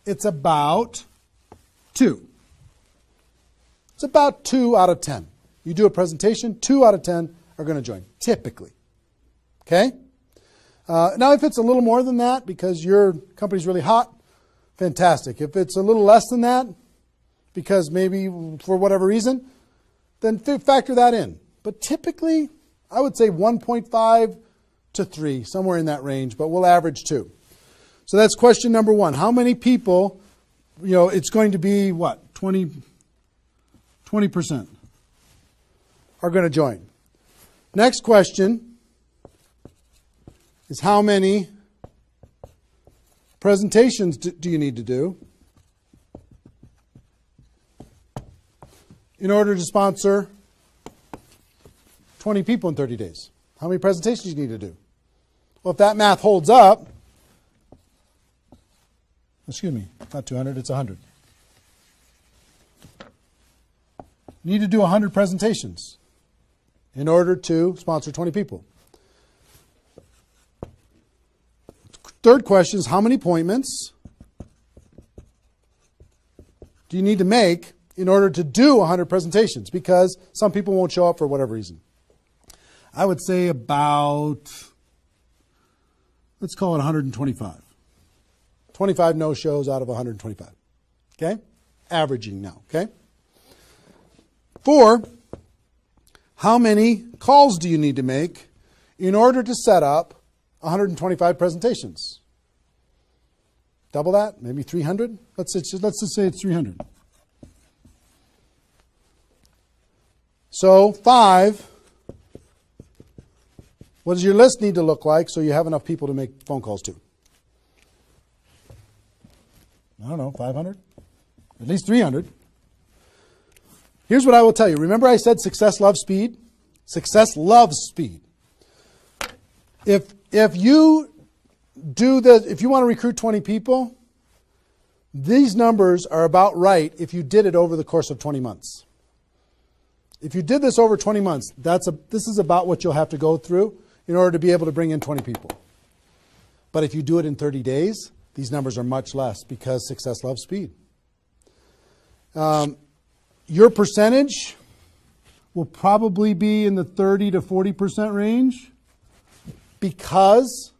it's about 2. It's about 2 out of 10. You do a presentation, 2 out of 10 are going to join, typically. Okay? Now, if it's a little more than that because your company's really hot, fantastic. If it's a little less than that, because maybe for whatever reason, then factor that in. But typically, I would say 1.5 to 3, somewhere in that range, but we'll average 2. So that's question number 1. How many people, it's going to be what? 20% are going to join. Next question is how many presentations do you need to do in order to sponsor 20 people in 30 days? How many presentations do you need to do? Well, if that math holds up, excuse me, not 200, it's 100. You need to do 100 presentations in order to sponsor 20 people. Third question is how many appointments do you need to make in order to do 100 presentations? Because some people won't show up for whatever reason. I would say about, let's call it 125. 25 no-shows out of 125. Okay? Averaging now. Okay? 4, how many calls do you need to make in order to set up 125 presentations? Double that? Maybe 300? Let's just say it's 300. So 5, what does your list need to look like so you have enough people to make phone calls to? I don't know, 500? At least 300. Here's what I will tell you. Remember I said success loves speed? Success loves speed. If you do this, if you want to recruit 20 people, these numbers are about right if you did it over the course of 20 months. If you did this over 20 months, this is about what you'll have to go through in order to be able to bring in 20 people. But if you do it in 30 days, these numbers are much less because success loves speed. Your percentage will probably be in the 30 to 40% range because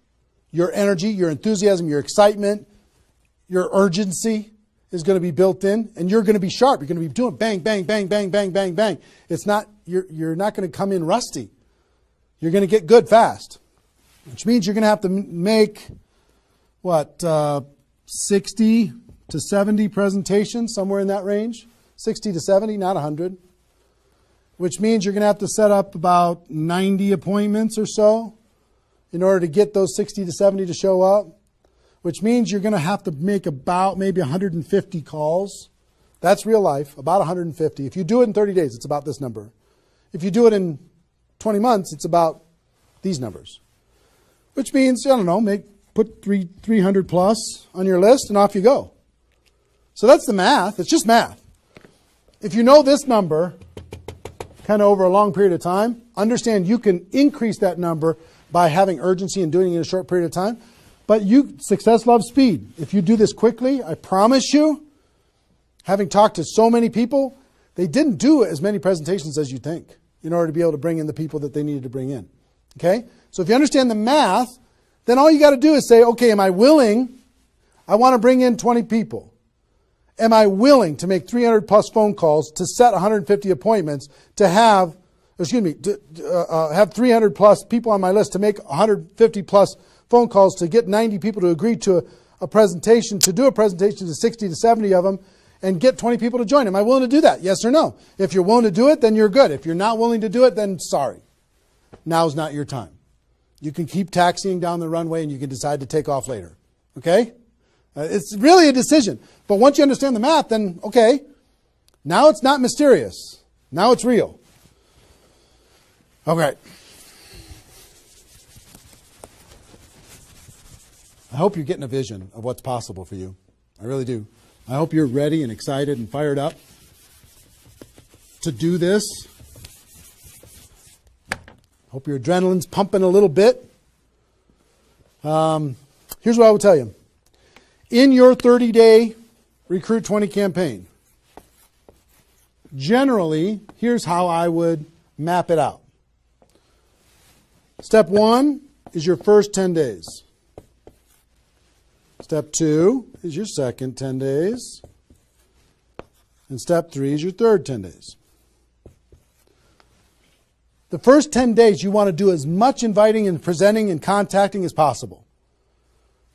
your energy, your enthusiasm, your excitement, your urgency is going to be built in, and you're going to be sharp. You're going to be doing bang, bang, bang, bang, bang, bang, bang. It's not, you're not going to come in rusty. You're going to get good fast, which means you're going to have to make, 60 to 70 presentations, somewhere in that range. 60 to 70, not 100. Which means you're going to have to set up about 90 appointments or so in order to get those 60 to 70 to show up. Which means you're going to have to make about maybe 150 calls. That's real life, about 150. If you do it in 30 days, it's about this number. If you do it in 20 months, it's about these numbers. Which means, I don't know, put 300 plus on your list and off you go. So that's the math. It's just math. If you know this number kind of over a long period of time, understand you can increase that number by having urgency and doing it in a short period of time. But success loves speed. If you do this quickly, I promise you, having talked to so many people, they didn't do as many presentations as you think in order to be able to bring in the people that they needed to bring in. Okay? So if you understand the math, then all you got to do is say, okay, am I willing? I want to bring in 20 people. Am I willing to make 300 plus phone calls to set 150 appointments to have 300 plus people on my list to make 150 plus phone calls to get 90 people to agree to a presentation, to do a presentation to 60 to 70 of them and get 20 people to join? Am I willing to do that? Yes or no? If you're willing to do it, then you're good. If you're not willing to do it, then sorry. Now's not your time. You can keep taxiing down the runway and you can decide to take off later. Okay? It's really a decision. But once you understand the math, then okay, now it's not mysterious. Now it's real. Okay. I hope you're getting a vision of what's possible for you. I really do. I hope you're ready and excited and fired up to do this. Hope your adrenaline's pumping a little bit. Here's what I will tell you. In your 30-day Recruit 20 campaign, generally, here's how I would map it out. Step 1 is your first 10 days. Step 2 is your second 10 days. And step 3 is your third 10 days. The first 10 days, you want to do as much inviting and presenting and contacting as possible.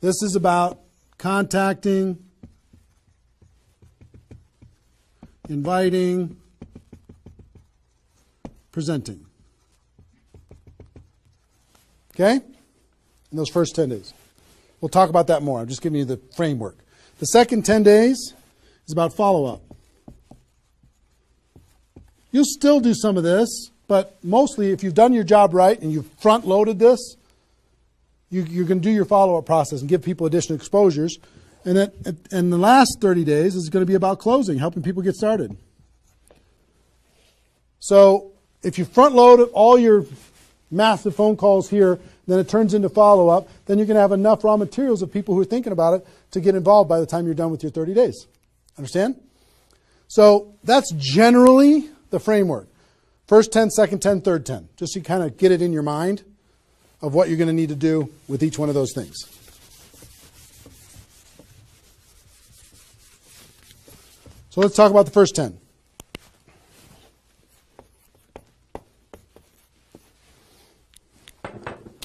This is about contacting, inviting, presenting. Okay? In those first 10 days. We'll talk about that more. I'm just giving you the framework. The second 10 days is about follow-up. You'll still do some of this, but mostly if you've done your job right and you've front-loaded this, you're going to do your follow-up process and give people additional exposures. And the last 30 days is going to be about closing, helping people get started. So if you front-load all your massive phone calls here, then it turns into follow-up, then you're going to have enough raw materials of people who are thinking about it to get involved by the time you're done with your 30 days. Understand? So that's generally the framework. First 10, second 10, third 10. Just so you kind of get it in your mind of what you're going to need to do with each one of those things. So let's talk about the first 10.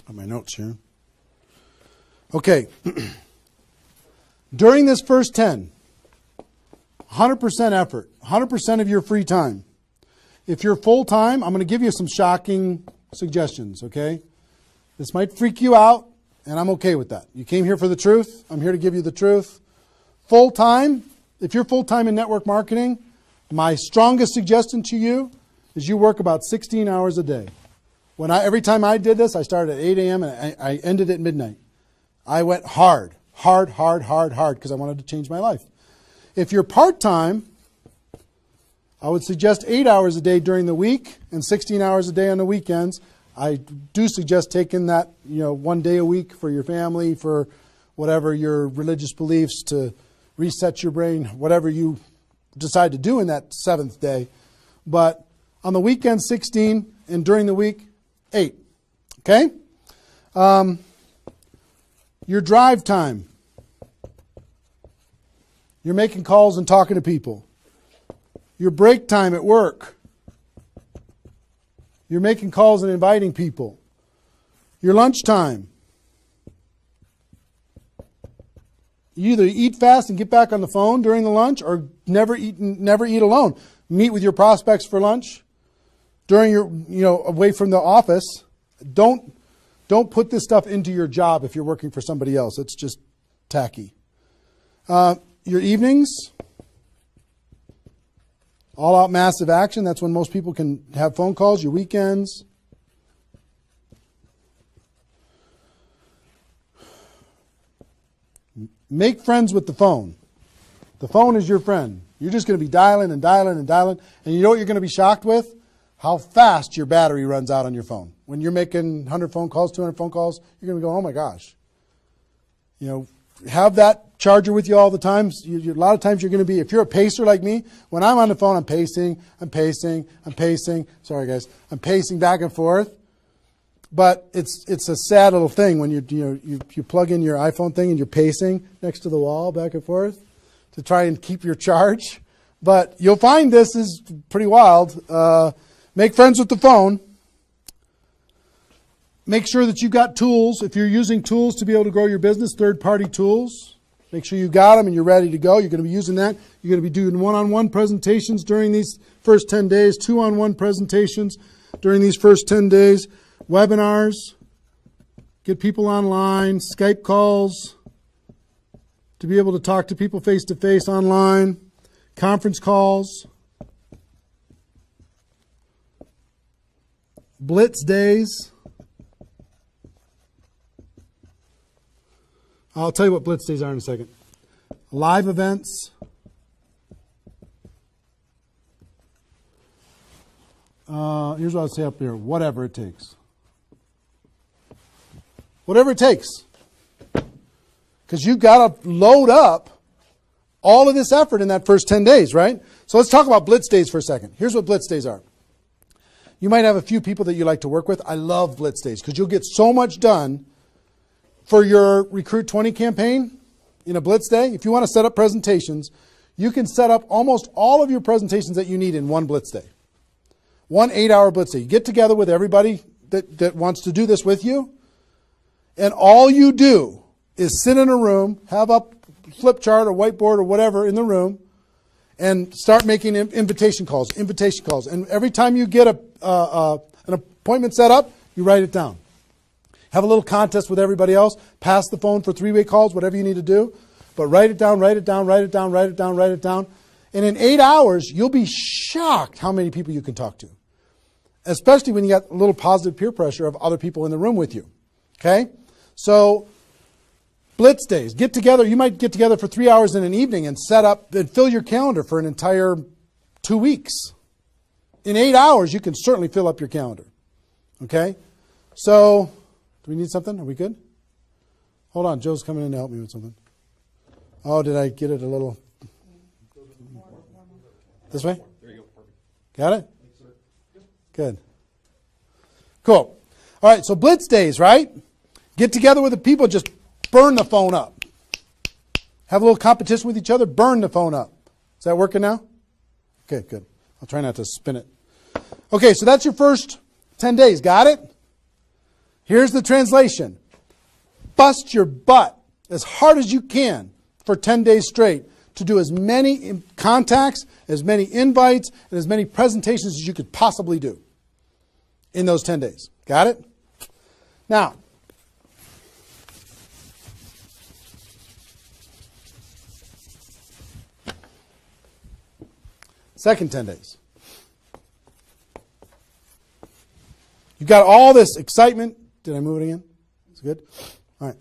On my notes here. Okay. During this first 10, 100% effort, 100% of your free time. If you're full-time, I'm going to give you some shocking suggestions, okay? This might freak you out, and I'm okay with that. You came here for the truth. I'm here to give you the truth. Full-time, if you're full-time in network marketing, my strongest suggestion to you is you work about 16 hours a day. Every time I did this, I started at 8 a.m. and I ended at midnight. I went hard because I wanted to change my life. If you're part-time, I would suggest 8 hours a day during the week and 16 hours a day on the weekends. I do suggest taking that, 1 day a week for your family, for whatever your religious beliefs, to reset your brain, whatever you decide to do in that 7th day. But on the weekend, 16, and during the week, 8. Okay? Your drive time. You're making calls and talking to people. Your break time at work. You're making calls and inviting people. Your lunch time. You either eat fast and get back on the phone during the lunch, or never eat alone. Meet with your prospects for lunch during your, away from the office. Don't put this stuff into your job if you're working for somebody else. It's just tacky. Your evenings, all out massive action. That's when most people can have phone calls. Your weekends. Make friends with the phone. The phone is your friend. You're just going to be dialing and dialing and dialing. And you know what you're going to be shocked with? How fast your battery runs out on your phone. When you're making 100 phone calls, 200 phone calls, you're going to go, oh my gosh. Have that charger with you all the time. A lot of times you're going to be, if you're a pacer like me, when I'm on the phone, I'm pacing. Sorry guys. I'm pacing back and forth. But it's a sad little thing when you plug in your iPhone thing and you're pacing next to the wall back and forth to try and keep your charge. But you'll find this is pretty wild. Make friends with the phone. Make sure that you've got tools. If you're using tools to be able to grow your business, third-party tools, make sure you've got them and you're ready to go. You're going to be using that. You're going to be doing one-on-one presentations during these first 10 days, two-on-one presentations during these first 10 days, webinars, get people online, Skype calls, to be able to talk to people face-to-face online, conference calls, blitz days. I'll tell you what blitz days are in a second. Live events. Here's what I'll say up here. Whatever it takes. Whatever it takes. Because you've got to load up all of this effort in that first 10 days, right? So let's talk about blitz days for a second. Here's what blitz days are. You might have a few people that you like to work with. I love blitz days because you'll get so much done for your Recruit 20 campaign in a blitz day. If you want to set up presentations, you can set up almost all of your presentations that you need in one blitz day. 1 8-hour blitz day. You get together with everybody that wants to do this with you, and all you do is sit in a room, have a flip chart or whiteboard or whatever in the room, and start making invitation calls. And every time you get an appointment set up, you write it down. Have a little contest with everybody else. Pass the phone for 3-way calls, whatever you need to do. But write it down, write it down, write it down, write it down, write it down. And in 8 hours, you'll be shocked how many people you can talk to. Especially when you got a little positive peer pressure of other people in the room with you. Okay? So, blitz days. Get together. You might get together for 3 hours in an evening and set up and fill your calendar for an entire 2 weeks. In 8 hours, you can certainly fill up your calendar. Okay? So, do we need something? Are we good? Hold on. Joe's coming in to help me with something. Oh, did I get it a little? This way? There you go. Perfect. Got it? Good. Cool. All right, so blitz days, right? Get together with the people, just burn the phone up. Have a little competition with each other, burn the phone up. Is that working now? Okay, good. I'll try not to spin it. Okay, so that's your first 10 days. Got it? Here's the translation. Bust your butt as hard as you can for 10 days straight to do as many contacts, as many invites, and as many presentations as you could possibly do in those 10 days. Got it? Now, second 10 days. You've got all this excitement. Did I move it again? It's good? All right.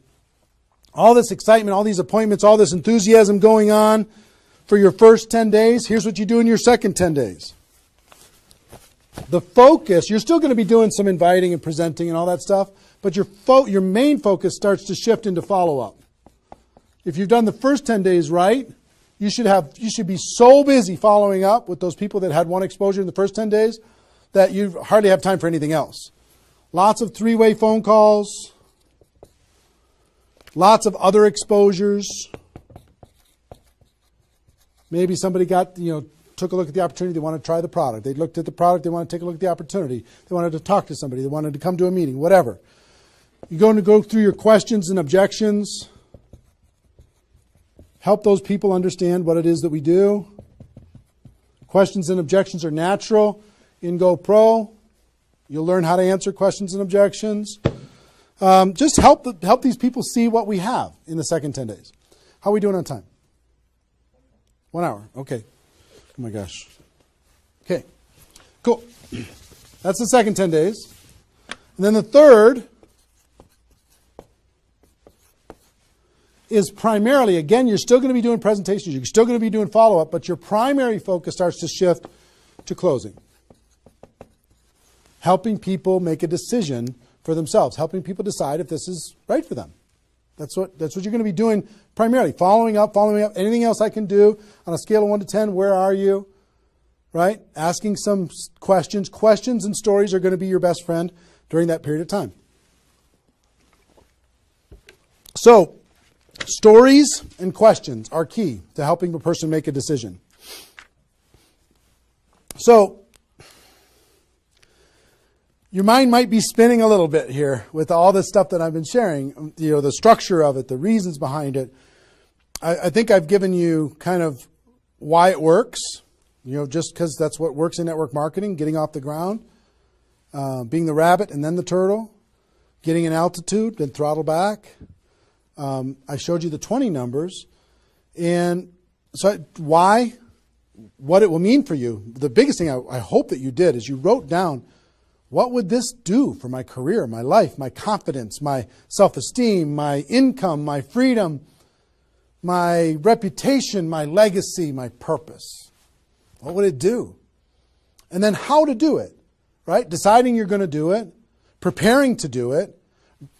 All this excitement, all these appointments, all this enthusiasm going on for your first 10 days. Here's what you do in your second 10 days. The focus, you're still going to be doing some inviting and presenting and all that stuff, but your main focus starts to shift into follow-up. If you've done the first 10 days right, you should be so busy following up with those people that had one exposure in the first 10 days that you hardly have time for anything else. Lots of 3-way phone calls. Lots of other exposures. Maybe somebody took a look at the opportunity. They want to try the product. They looked at the product. They want to take a look at the opportunity. They wanted to talk to somebody. They wanted to come to a meeting, whatever. You're going to go through your questions and objections. Help those people understand what it is that we do. Questions and objections are natural in GoPro. You'll learn how to answer questions and objections. Just help these people see what we have in the second 10 days. How are we doing on time? 1 hour. Okay. Oh my gosh. Okay. Cool. That's the second 10 days. And then the third is primarily, again, you're still going to be doing presentations. You're still going to be doing follow-up, but your primary focus starts to shift to closing. Helping people make a decision for themselves, helping people decide if this is right for them. That's what you're going to be doing primarily. Following up. Anything else I can do on a scale of 1 to 10, where are you? Right? Asking some questions. Questions and stories are going to be your best friend during that period of time. So, stories and questions are key to helping a person make a decision. So, your mind might be spinning a little bit here with all this stuff that I've been sharing, the structure of it, the reasons behind it. I think I've given you kind of why it works, just because that's what works in network marketing, getting off the ground, being the rabbit and then the turtle. getting an altitude, then throttle back. I showed you the 20 numbers. And so why? What it will mean for you. The biggest thing I hope that you did is you wrote down, what would this do for my career, my life, my confidence, my self-esteem, my income, my freedom, my reputation, my legacy, my purpose? What would it do? And then how to do it, right? Deciding you're going to do it, preparing to do it,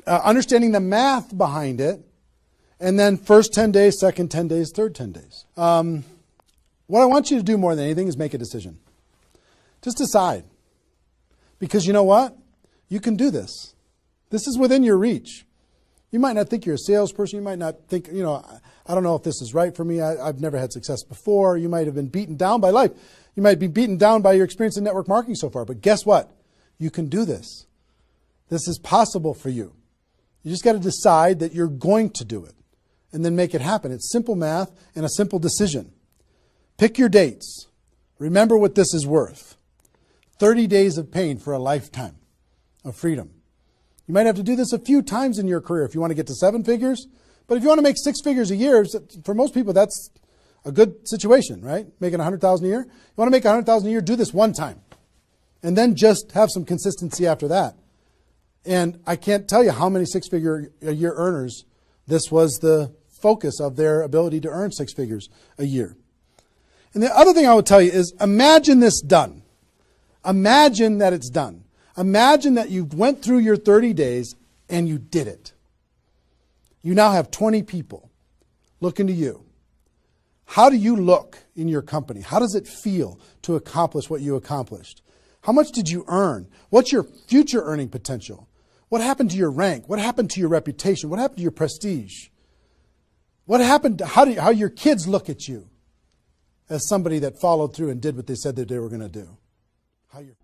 understanding the math behind it, and then first 10 days, second 10 days, third 10 days. What I want you to do more than anything is make a decision. Just decide. Because you know what? You can do this. This is within your reach. You might not think you're a salesperson. You might not think, I don't know if this is right for me. I've never had success before. You might have been beaten down by life. You might be beaten down by your experience in network marketing so far. But guess what? You can do this. This is possible for you. You just got to decide that you're going to do it and then make it happen. It's simple math and a simple decision. Pick your dates. Remember what this is worth. 30 days of pain for a lifetime of freedom. You might have to do this a few times in your career if you want to get to 7 figures. But if you want to make 6 figures a year, for most people, that's a good situation, right? Making $100,000 a year. You want to make $100,000 a year, do this one time. And then just have some consistency after that. And I can't tell you how many 6-figure a year earners this was the focus of their ability to earn 6 figures a year. And the other thing I would tell you is imagine this done. Imagine that it's done. Imagine that you went through your 30 days and you did it. You now have 20 people looking to you. How do you look in your company? How does it feel to accomplish what you accomplished? How much did you earn? What's your future earning potential? What happened to your rank? What happened to your reputation? What happened to your prestige? What happened to how your kids look at you as somebody that followed through and did what they said that they were going to do? How your